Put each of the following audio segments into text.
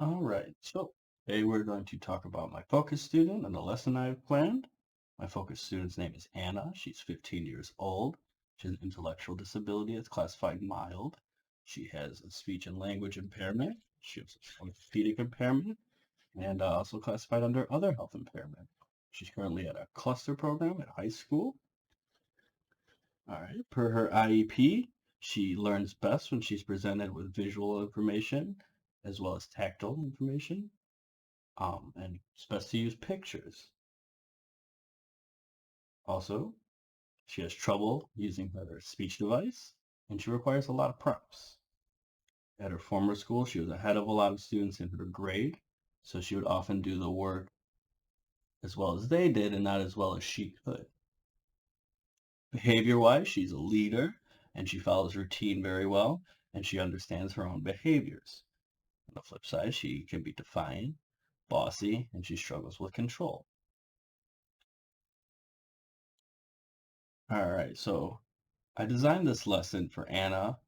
All right, so today we're going to talk about my focus student and the lesson I've planned. My focus student's name is Anna. She's 15 years old. She has an intellectual disability that's classified mild. She has a speech and language impairment. She has an orthopedic impairment and also classified under other health impairment. She's currently at a cluster program at high school. All right, per her IEP, she learns best when she's presented with visual information as well as tactile information. And it's best to use pictures. Also, she has trouble using her speech device, and she requires a lot of prompts. At her former school, she was ahead of a lot of students in her grade, so she would often do the work as well as they did and not as well as she could. Behavior-wise, she's a leader, and she follows routine very well, and she understands her own behaviors. On the flip side, she can be defiant, bossy, and she struggles with control. All right, so I designed this lesson for Anna,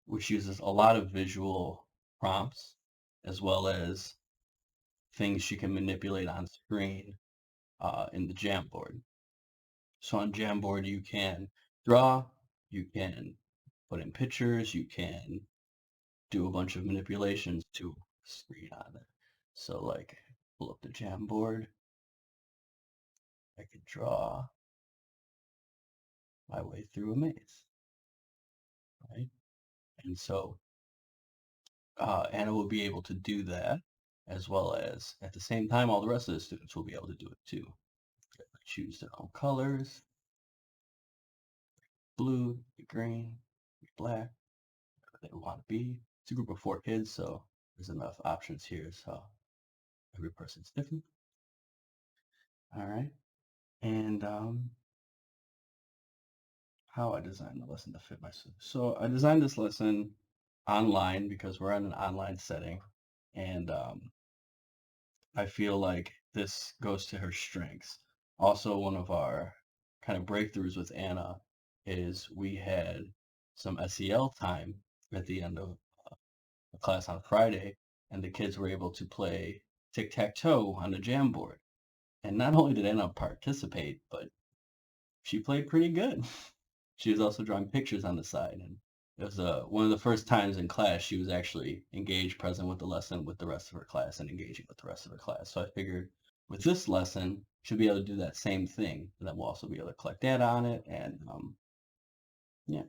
which uses a lot of visual prompts as well as things she can manipulate on screen in the Jamboard. So on Jamboard, you can draw, you can put in pictures, you can do a bunch of manipulations to screen on it. So like, pull up the Jamboard, I could draw my way through a maze, right? And so Anna will be able to do that, as well as at the same time, all the rest of the students will be able to do it too. They choose their own colors, blue, green, black, whatever they want to be. It's a group of 4 kids, so there's enough options here, so every person's different. All right, and how I designed the lesson to fit my students. So I designed this lesson online because we're in an online setting, and I feel like this goes to her strengths. Also, one of our kind of breakthroughs with Anna is we had some SEL time at the end of a class on Friday, and the kids were able to play tic-tac-toe on the Jamboard. And not only did Anna participate, but she played pretty good. She was also drawing pictures on the side, and it was one of the first times in class she was actually engaged, present with the lesson with the rest of her class and engaging with the rest of her class. So I figured with this lesson, she'll be able to do that same thing, and then we'll also be able to collect data on it, and yeah.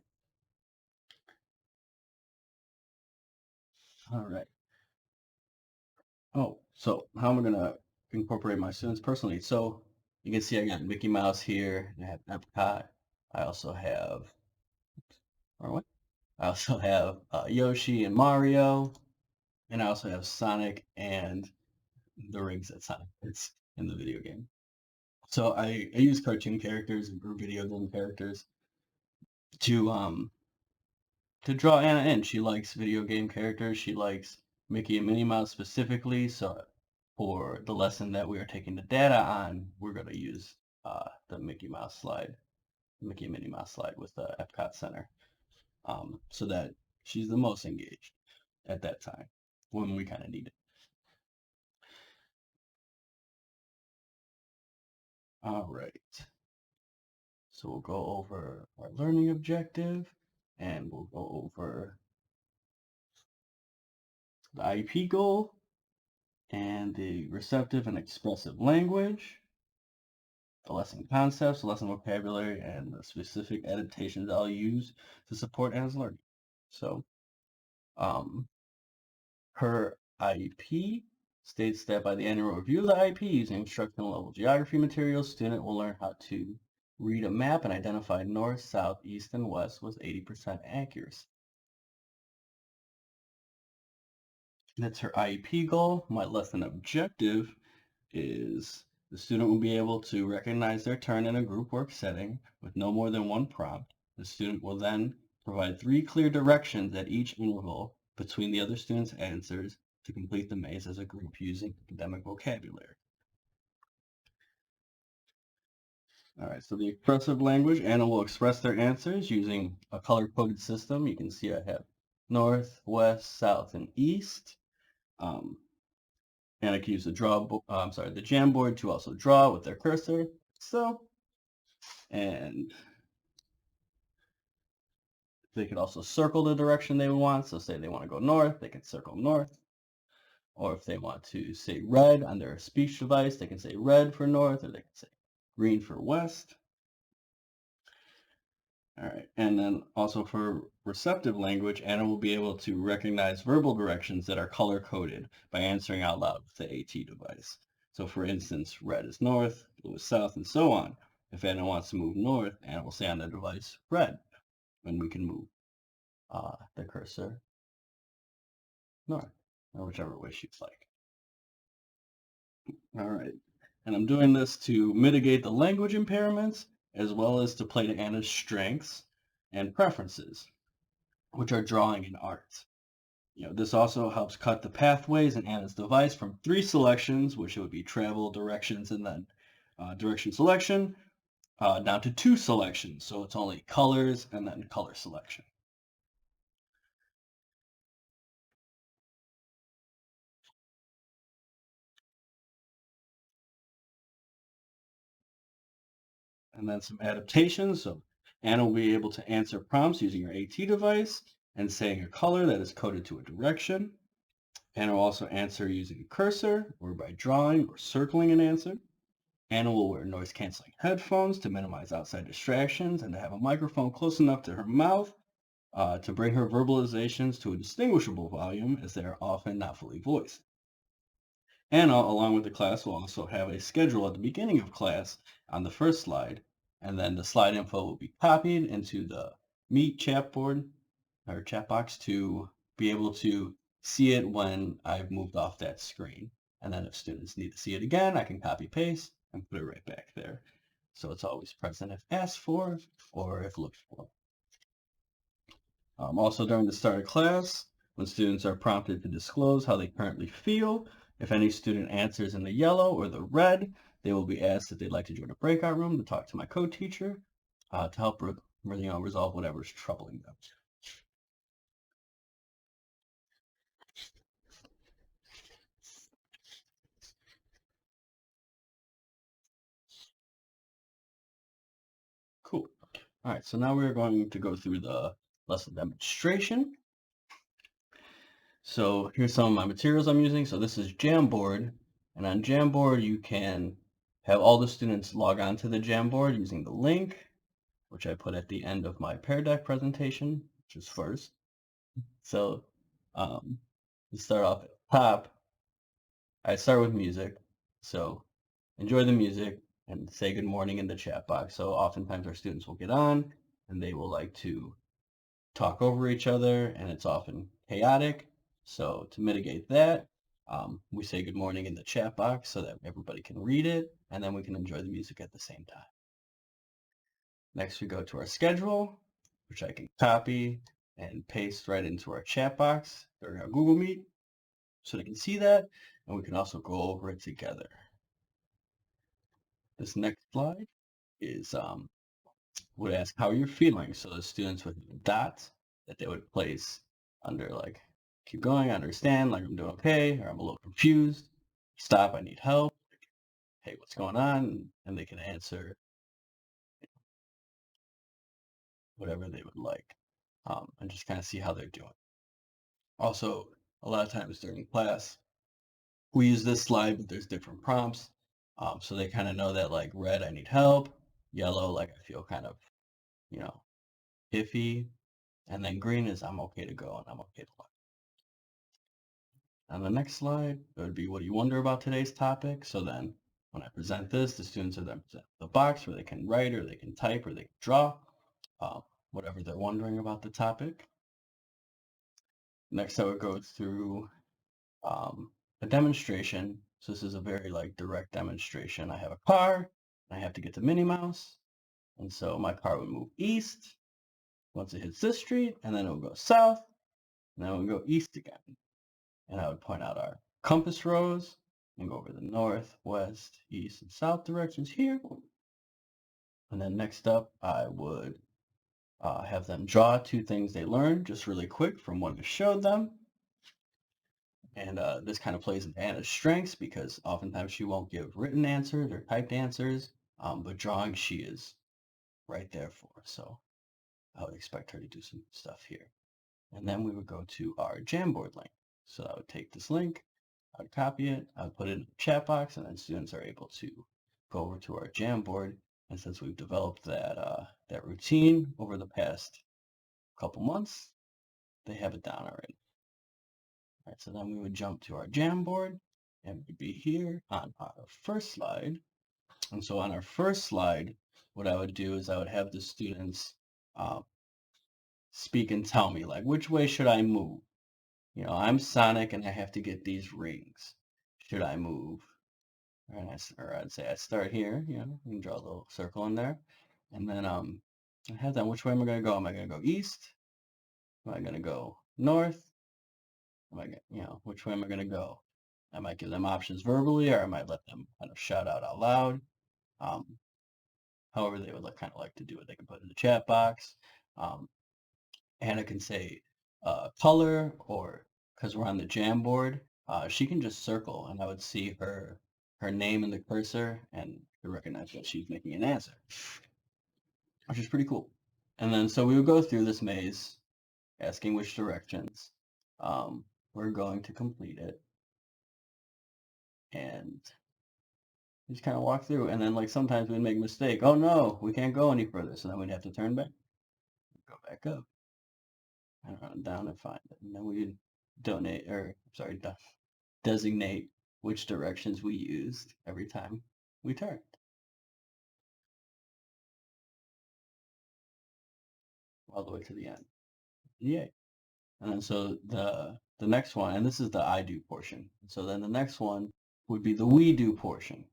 All right. Oh, so how am I gonna incorporate my students personally? So you can see I got Mickey Mouse here, and I have Epcot. I also have, or what? I also have Yoshi and Mario, and I also have Sonic and the rings that Sonic gets in the video game. So I use cartoon characters or video game characters to draw Anna in. She likes video game characters. She likes Mickey and Minnie Mouse specifically. So for the lesson that we are taking the data on, we're going to use the Mickey Mouse slide, Mickey and Minnie Mouse slide with the Epcot Center, so that she's the most engaged at that time when we kind of need it. All right. So we'll go over our learning objective, and we'll go over the IEP goal and the receptive and expressive language, the lesson concepts, the lesson vocabulary, and the specific adaptations I'll use to support Anna's learning. So her IEP states that by the annual review of the IEP using instructional level geography materials, student will learn how to read a map and identify north, south, east, and west with 80% accuracy. That's her IEP goal. My lesson objective is the student will be able to recognize their turn in a group work setting with no more than one prompt. The student will then provide 3 clear directions at each interval between the other students' answers to complete the maze as a group using academic vocabulary. All right, so the expressive language, Anna will express their answers using a color-coded system. You can see I have north, west, south, and east. And I can use the the Jamboard to also draw with their cursor. So, and they could also circle the direction they want. So say they want to go north, they can circle north. Or if they want to say red on their speech device, they can say red for north, or they can say green for west. All right, and then also for receptive language, Anna will be able to recognize verbal directions that are color-coded by answering out loud with the AT device. So for instance, red is north, blue is south, and so on. If Anna wants to move north, Anna will say on the device red, and we can move the cursor north, or whichever way she'd like. All right, and I'm doing this to mitigate the language impairments, as well as to play to Anna's strengths and preferences, which are drawing and art. This also helps cut the pathways in Anna's device from 3 selections, which would be travel, directions, and then direction selection, down to 2 selections. So it's only colors and then color selection. And then some adaptations. So Anna will be able to answer prompts using her AT device and saying a color that is coded to a direction. Anna will also answer using a cursor or by drawing or circling an answer. Anna will wear noise-canceling headphones to minimize outside distractions and to have a microphone close enough to her mouth to bring her verbalizations to a distinguishable volume, as they are often not fully voiced. Anna, along with the class, will also have a schedule at the beginning of class on the first slide, and then the slide info will be copied into the Meet chat board or chat box to be able to see it when I've moved off that screen. And then if students need to see it again, I can copy paste and put it right back there. So it's always present if asked for or if looked for. Also during the start of class, when students are prompted to disclose how they currently feel, if any student answers in the yellow or the red, they will be asked if they'd like to join a breakout room to talk to my co-teacher to help resolve whatever's troubling them. Cool. All right, so now we're going to go through the lesson demonstration. So here's some of my materials I'm using. So this is Jamboard, and on Jamboard you can have all the students log on to the Jamboard using the link, which I put at the end of my Pear Deck presentation, which is first. So we start off at the top. I start with music. So enjoy the music and say good morning in the chat box. So oftentimes our students will get on and they will like to talk over each other, and it's often chaotic. So to mitigate that, we say good morning in the chat box so that everybody can read it, and then we can enjoy the music at the same time. Next, we go to our schedule, which I can copy and paste right into our chat box during our Google Meet so they can see that, and we can also go over it together. This next slide is would ask how you're feeling. So the students with dots that they would place under like, keep going, I understand, like I'm doing okay, or I'm a little confused, stop, I need help, hey, what's going on? And they can answer whatever they would like and just kind of see how they're doing. Also, a lot of times during class, we use this slide, but there's different prompts. So they kind of know that like red, I need help, yellow, like I feel kind of, iffy, and then green is I'm okay to go and I'm okay to learn. On the next slide, it would be what do you wonder about today's topic? So then when I present this, the students are then presented the box where they can write or they can type or they can draw whatever they're wondering about the topic. Next, I would go through a demonstration. So this is a very like direct demonstration. I have a car, and I have to get to Minnie Mouse. And so my car would move east once it hits this street, and then it would go south, and then it would go east again. And I would point out our compass rose and go over the north, west, east, and south directions here. And then next up, I would have them draw 2 things they learned just really quick from what I showed them. And this kind of plays into Anna's strengths because oftentimes she won't give written answers or typed answers, but drawing she is right there for. So I would expect her to do some stuff here. And then we would go to our Jamboard link. So I would take this link, I would copy it, I would put it in the chat box, and then students are able to go over to our Jamboard. And since we've developed that routine over the past couple months, they have it down already. All right, so then we would jump to our Jamboard, and we'd be here on our first slide. And so on our first slide, what I would do is I would have the students speak and tell me, like, which way should I move? You know, I'm Sonic and I have to get these rings. Should I move? Or I'd say I start here, you know, you can draw a little circle in there. And then I have that, which way am I going to go? Am I going to go east? Am I going to go north? Am I, you know, which way am I going to go? I might give them options verbally, or I might let them kind of shout out loud. However they would kind of like to do it. They can put it in the chat box. Anna can say color, or because we're on the Jamboard, she can just circle, and I would see her name in the cursor and recognize that she's making an answer, which is pretty cool. And then so we would go through this maze, asking which directions we're going to complete it, and just kind of walk through. And then like sometimes we'd make a mistake. Oh no, we can't go any further. So then we'd have to turn back, go back up, and run down and find it. And then we'd designate which directions we used every time we turned. All the way to the end. Yay. And then so the next one, and this is the I do portion. So then the next one would be the we do portion.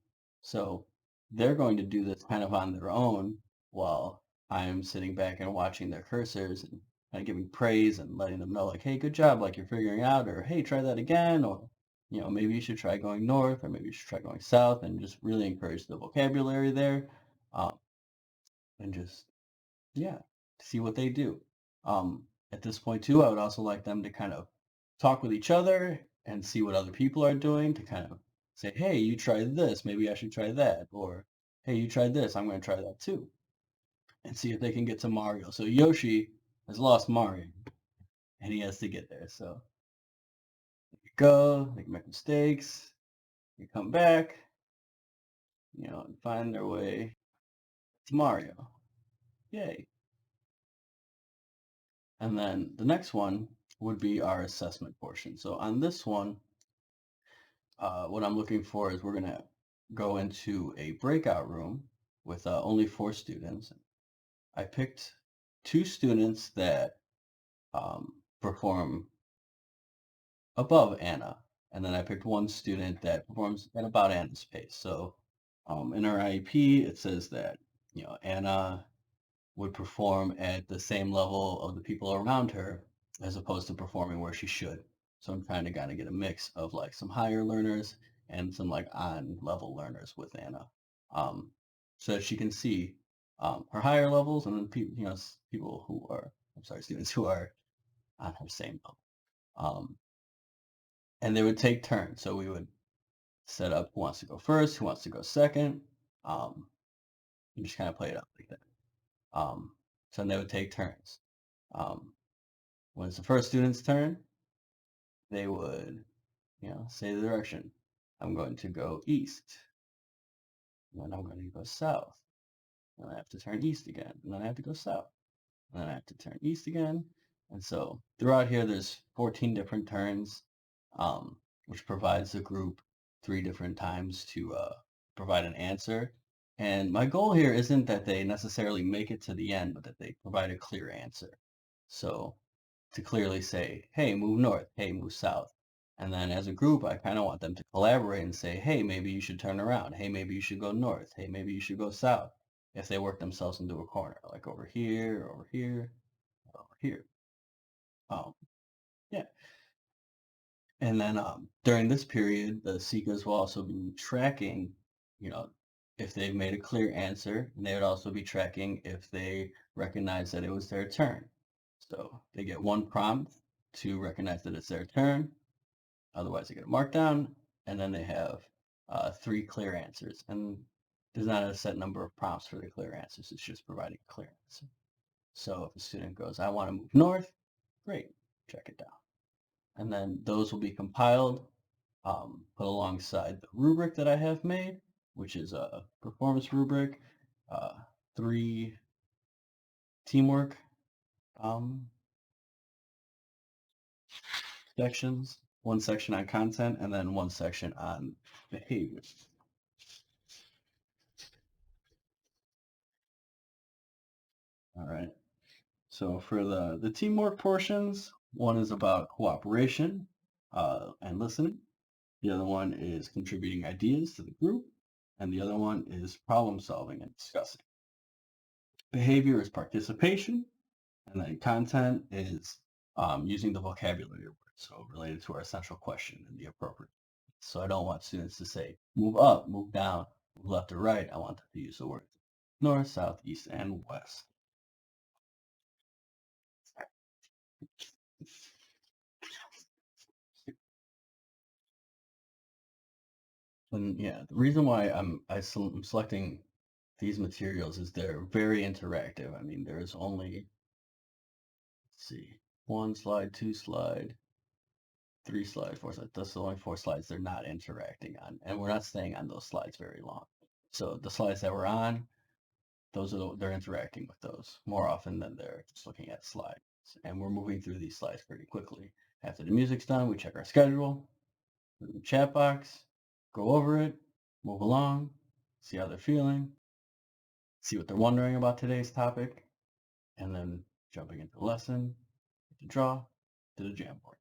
So they're going to do this kind of on their own while I'm sitting back and watching their cursors and kind of giving praise and letting them know like, hey, good job, like you're figuring out, or hey, try that again, or you know, maybe you should try going north, or maybe you should try going south, and just really encourage the vocabulary there, um, and just yeah, see what they do. At this point too, I would also like them to kind of talk with each other and see what other people are doing to kind of say, hey, you tried this, maybe I should try that, or hey, you tried this, I'm going to try that too, and see if they can get to Mario. So Yoshi has lost Mario, and he has to get there. So you go, they can make mistakes, you come back, you know, and find their way to Mario. Yay. And then the next one would be our assessment portion. So on this one, what I'm looking for is we're going to go into a breakout room with only 4 students. I picked 2 students that perform above Anna, and then I picked 1 student that performs at about Anna's pace. So in our IEP, it says that, you know, Anna would perform at the same level of the people around her as opposed to performing where she should. So I'm trying to kind of get a mix of like some higher learners and some like on level learners with Anna. So that she can see her higher levels and then people, you know, people who are, I'm sorry, students who are on her same level. And they would take turns. So we would set up who wants to go first, who wants to go second, and just kind of play it out like that. So they would take turns. When it's the first student's turn, they would, you know, say the direction. I'm going to go east. And then I'm going to go south. And I have to turn east again. And then I have to go south. And then I have to turn east again. And so throughout here, there's 14 different turns, which provides the group 3 different times to provide an answer. And my goal here isn't that they necessarily make it to the end, but that they provide a clear answer. So to clearly say, hey, move north, hey, move south. And then as a group, I kind of want them to collaborate and say, hey, maybe you should turn around. Hey, maybe you should go north. Hey, maybe you should go south. If they work themselves into a corner, like over here, over here, over here. Yeah. And then during this period, the SECAs will also be tracking, you know, if they've made a clear answer, and they would also be tracking if they recognize that it was their turn. So they get 1 prompt to recognize that it's their turn, Otherwise, they get a markdown, and then they have 3 clear answers. And there's not a set number of prompts for the clear answers. It's just providing a clear answer. So if a student goes, I want to move north, great, check it down. And then those will be compiled, put alongside the rubric that I have made, which is a performance rubric, 3 teamwork sections, 1 section on content, and then 1 section on behavior. All right. So for the teamwork portions, one is about cooperation and listening. The other one is contributing ideas to the group. And the other one is problem solving and discussing. Behavior is participation. And then content is using the vocabulary words, so related to our central question and the appropriate. So I don't want students to say, move up, move down, move left or right. I want them to use the words north, south, east, and west. And yeah, the reason why I'm selecting these materials is they're very interactive. I mean, there's only, let's see, 1 slide, 2 slide, 3 slides, 4 slides. That's the only 4 slides they're not interacting on, and we're not staying on those slides very long. So the slides that we're on, they're interacting with those more often than they're just looking at slides. And we're moving through these slides pretty quickly. After the music's done, we check our schedule, the chat box, go over it, move along, see how they're feeling, see what they're wondering about today's topic, and then jumping into the lesson, to draw, to the Jamboard.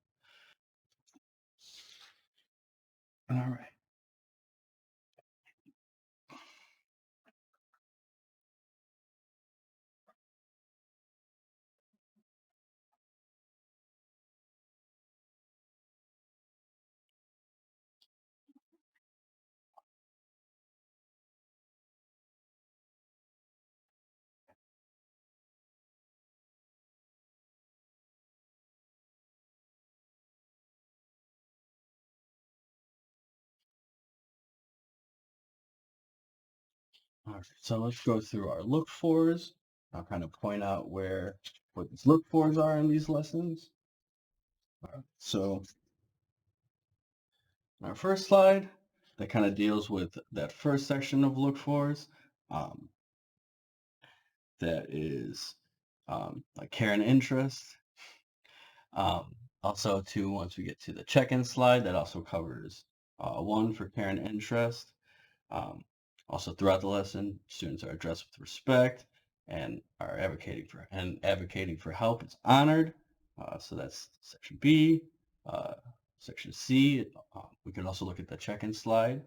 All right. All right, so let's go through our look fors. I'll kind of point out what these look fors are in these lessons. All right, so our first slide, that kind of deals with that first section of look fors. That is like care and interest. Also, too, once we get to the check-in slide, that also covers 1 for care and interest. Also, throughout the lesson, students are addressed with respect and are advocating for help is honored. So that's section B. Section C, we can also look at the check-in slide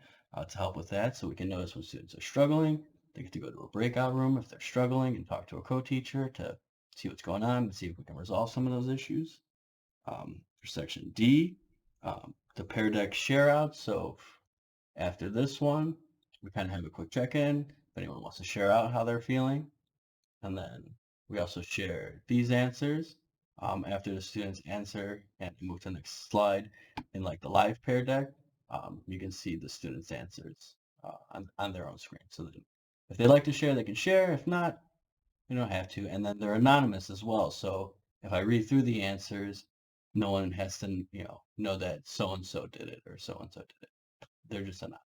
to help with that, so we can notice when students are struggling. They get to go to a breakout room if they're struggling and talk to a co-teacher to see what's going on and see if we can resolve some of those issues. For section D, the Pear Deck share out. So after this one, we kind of have a quick check-in if anyone wants to share out how they're feeling. And then we also share these answers after the students answer and move to the next slide. In like the live Pear Deck, you can see the students' answers on their own screen. So that if they like to share, they can share. If not, you don't have to. And then they're anonymous as well. So if I read through the answers, no one has to, know that so-and-so did it or so-and-so did it. They're just anonymous.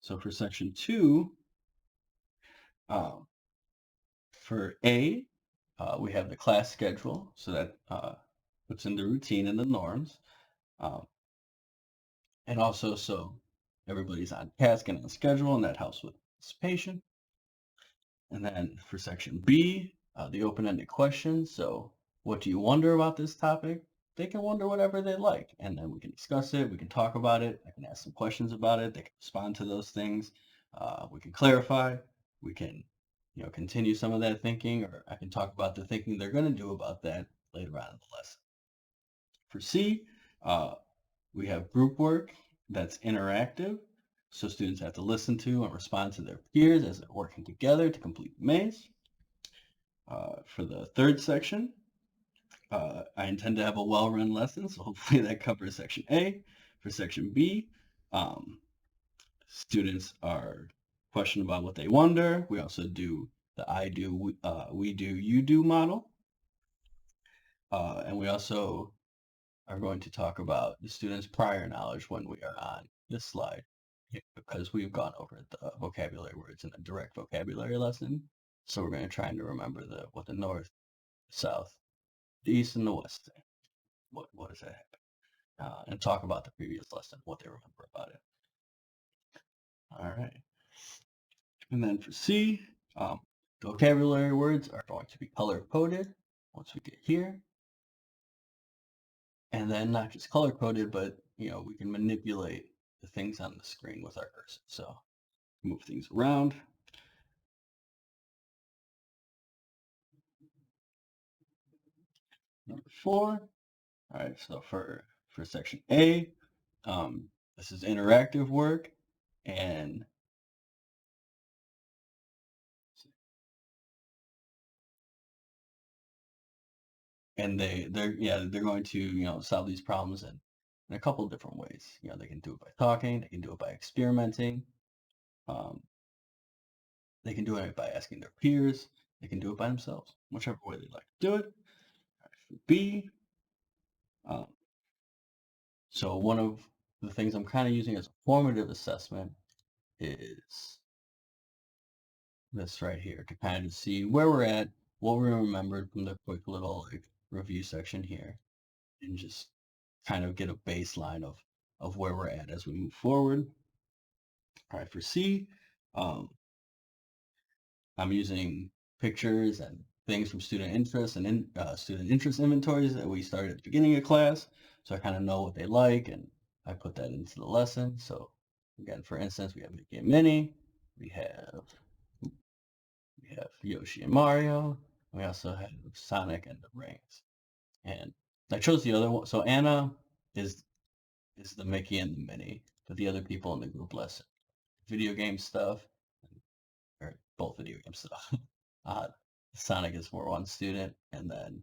So for section 2, for A, we have the class schedule. So that puts in the routine and the norms. And also, so everybody's on task and on schedule, and that helps with participation. And then for section B, the open-ended questions. So what do you wonder about this topic? They can wonder whatever they like, and then we can discuss it. We can talk about it. I can ask some questions about it. They can respond to those things. We can clarify. We can, continue some of that thinking, or I can talk about the thinking they're going to do about that later on in the lesson. For C, we have group work that's interactive. So students have to listen to and respond to their peers as they're working together to complete the maze. For the third section, I intend to have a well-run lesson, so hopefully that covers section A. For section B, students are questioning about what they wonder. We also do the I do, we do, you do model. And we also are going to talk about the students' prior knowledge when we are on this slide, because we've gone over the vocabulary words in a direct vocabulary lesson. So we're going to try to remember what the north, south, the east, and the west say. What does that happen? And talk about the previous lesson, what they remember about it. All right. And then for C, the vocabulary words are going to be color-coded once we get here. And then not just color-coded, but we can manipulate the things on the screen with our cursor. So move things around. Number 4. All right, so for section A, this is interactive work, and they're going to solve these problems in a couple different ways. They can do it by talking, they can do it by experimenting, they can do it by asking their peers, they can do it by themselves, whichever way they like to do it. All right, for B, so one of the things I'm kind of using as a formative assessment is this right here, to kind of see where we're at, what we remembered from the quick little review section here, and just kind of get a baseline of where we're at as we move forward. All right, for C, I'm using pictures and things from student interest and student interest inventories that we started at the beginning of class, so I kind of know what they like, and I put that into the lesson. So again, for instance, we have Mickey and Minnie, we have Yoshi and Mario, and we also have Sonic and the Rings. And I chose the other one. So Anna is the Mickey and the Minnie, but the other people in the group lesson video game stuff, or both video game stuff. Sonic is for one student, and then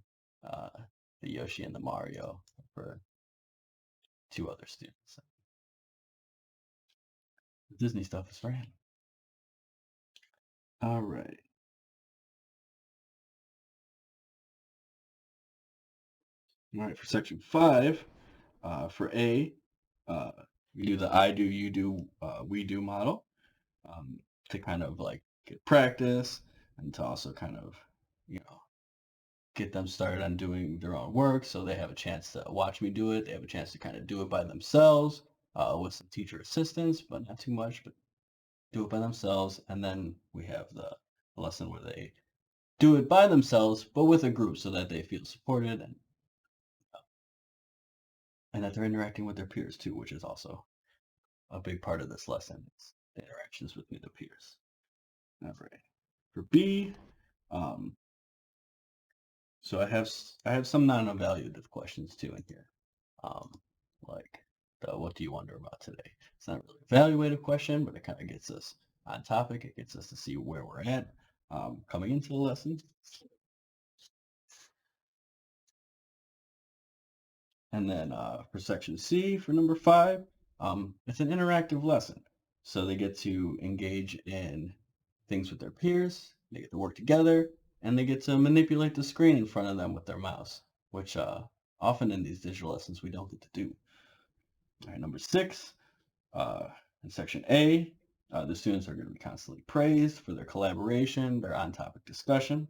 the Yoshi and the Mario for 2 other students. The Disney stuff is for him. All right. All right, for section 5, for A, we do the I do, you do, we do model, to kind of like get practice and to also kind of, get them started on doing their own work, so they have a chance to watch me do it. They have a chance to kind of do it by themselves, with some teacher assistance, but not too much, but do it by themselves. And then we have the lesson where they do it by themselves, but with a group, so that they feel supported and that they're interacting with their peers too, which is also a big part of this lesson. It's the interactions with the peers. All right. For B, so I have some non-evaluative questions too in here, like what do you wonder about today? It's not really an evaluative question, but it kind of gets us on topic. It gets us to see where we're at coming into the lesson. And then for section C, for number 5, it's an interactive lesson. So they get to engage in things with their peers, they get to work together, and they get to manipulate the screen in front of them with their mouse, which often in these digital lessons we don't get to do. All right, number 6, in section A, the students are going to be constantly praised for their collaboration, their on-topic discussion.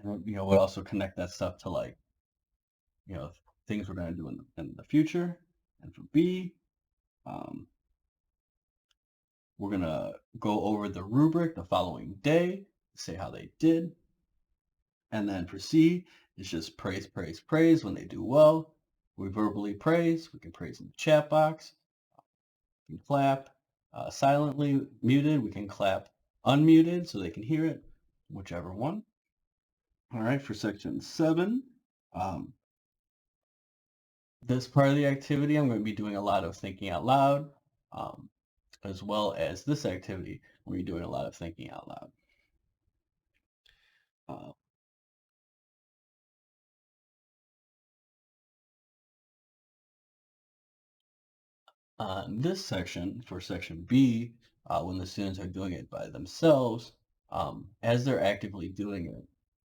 And we'll also connect that stuff to like, things we're going to do in the future. And for B, we're going to go over the rubric the following day, say how they did. And then for C, it's just praise, praise, praise when they do well. We verbally praise. We can praise in the chat box. We can clap silently muted. We can clap unmuted so they can hear it, whichever one. All right, for section 7, this part of the activity, I'm going to be doing a lot of thinking out loud, as well as this activity when you're doing a lot of thinking out loud. Uh, on this section, for section B, when the students are doing it by themselves, as they're actively doing it,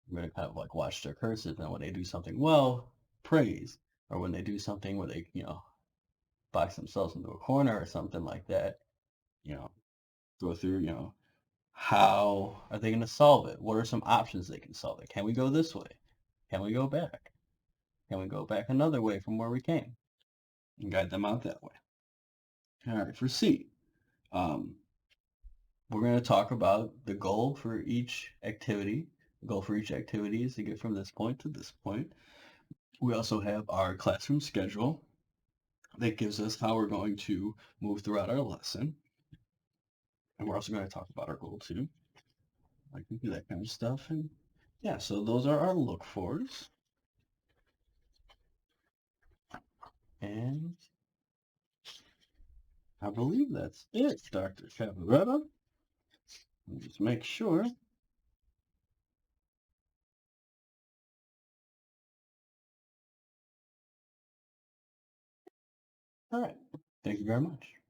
we're going to kind of like watch their cursive, and when they do something well, praise, or when they do something where they, box themselves into a corner or something like that, you know, go through, how are they going to solve it? What are some options they can solve it? Can we go this way? Can we go back? Can we go back another way from where we came? And guide them out that way. All right, for C, um, we're going to talk about the goal for each activity. The goal for each activity is to get from this point to this point. We also have our classroom schedule that gives us how we're going to move throughout our lesson. And we're also going to talk about our goal too. I can do that kind of stuff. And yeah, so those are our look fors. And I believe that's it, Dr. Cavaretta. Just make sure. All right. Thank you very much.